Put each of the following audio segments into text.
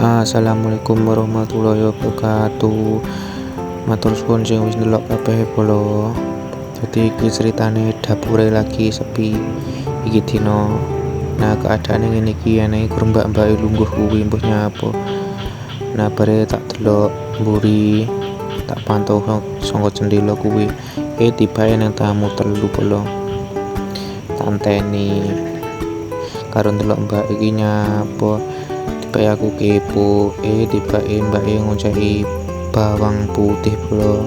Assalamualaikum warahmatullahi wabarakatuh. Matur suwun sing wis ndelok kabeh polo. Jadi iki ceritane dapure lagi sepi iki dina. Nah, keadaane ngene iki enek mbak-mbake lungguh kuwi mbuh nyapa. Nah, bare tak delok mburi, tak pantau saka jendela kuwi. Tibae nang tamu telu polo. Tanteni karo ndelok mbak iki nyapa. Tiba aku kepo, tiba mbake ngoncaki bawang putih pula.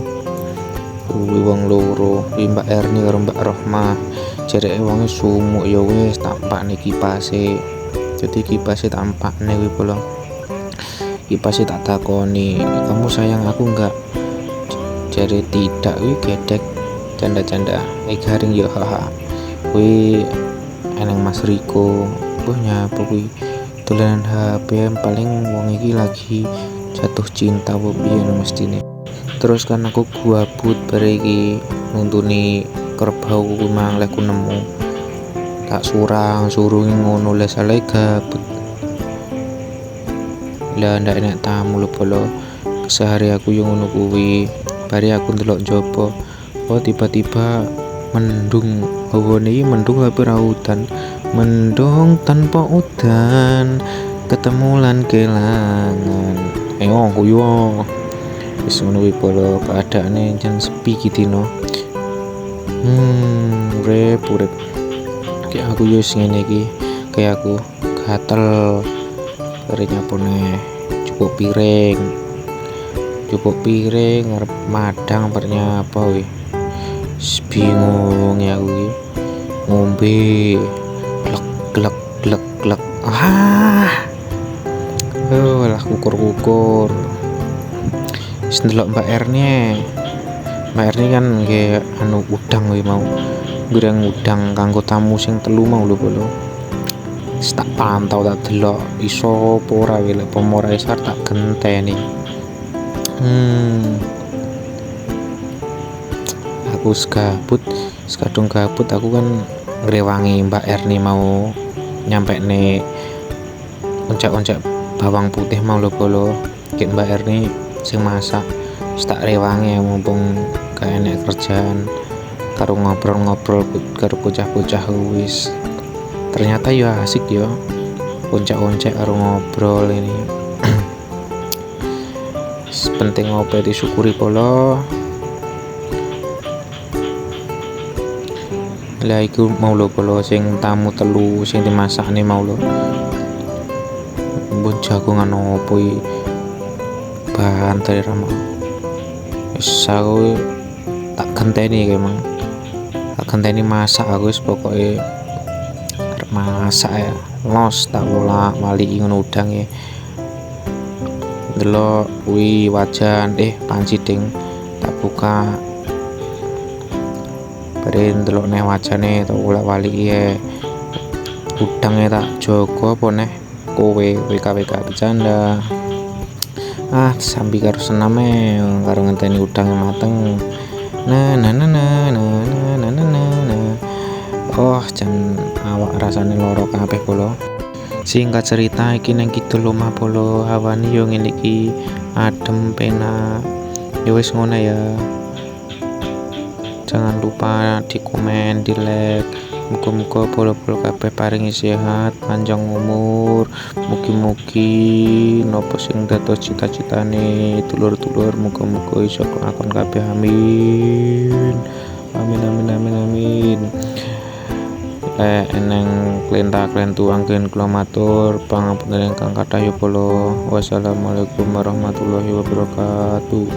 Kuwi wong loro, Mbak Erni karo Mbak Rohmah. Jereke wonge sumuk ya wis tampakne kipase. Jadi kipase tampakne kuwi pula. Kipase tak takoni, "Kamu sayang aku enggak?" Jare tidak, kuwi gedek canda-canda. Garing ya haha. Kuwi eneng Mas Riko. Nyapa kuwi dolanan HP paling wong iki lagi jatuh cinta apa piye mestine. Terus kan aku gabut bare iki nuntuni kerbau kuwi mang lek ku nemu. Tak suruh ngono le sale gabut. Lah ndak enek tamu lho polo. Sehari aku yo ngono kuwi. Bare aku ndelok jopo. Tiba-tiba mendung. Hawane iki mendung tapi ra udan. Mendung tanpa udan, ketemu lan kelangan. Kuyo. Wis ngono kuwi polo keadaane jan sepi iki dina. Urip. Kayak aku yo ngene iki, kayak aku gatel. Bare nyapone cukup piring arep madang nyapa kuwi. Bingung ya kuwi. Ngombe glek. Lah kukur. Wis ndelok Mbak Erni. Mbak Erni kan nggih udang kuwi mau. Goreng udang kanggo tamu sing telu mau lho polo. Wis tak pantau tak delok iso apa ora wae lek pomora isar tak genteni. Aku kadung gabut aku kan ngrewangi Mbak Erni mau nyampe nih oncak bawang putih mau lho polo. Mbak Erni sing masak tak rewangi mumpung gak enek kerjaan karo ngobrol karo bocah-bocah wis. Ternyata ya asik ya oncak karo ngobrol ini. Penting ngopi disyukuri polo. Lah iku mau lho polo sing tamu telu sing dimasakne mau lho. Mbon jagongan opo iki? Bahan terama. Wis aku tak genteni iki emang. Tak genteni masak aku wis pokoke arep masak ya. Los tak bola mali ngono udang ya. Delok kuwi wajan panci ding tak buka. Bare ndelok neh wajane tak bolak-balik ya. Udange tak jogo apa neh kowe WKWK bercanda. Sambi karo sename karo ngenteni udange mateng. Jan awak rasane loro kabeh polo. Singkat cerita iki nang kidul omah polo. Hawane yo ngene iki adem penak. Ya wis ngono ya. Jangan lupa di komen, di like. Muga-muga polo-polo kabeh paringi sehat, panjang umur. Mugi-mugi napa sing dados cita-citane dulur-dulur muga-muga iso kelakon kabeh. Amin. Eneng klenta-klentu anggen kula matur pangapunten ingkang kathah ya polo. Wassalamualaikum warahmatullahi wabarakatuh.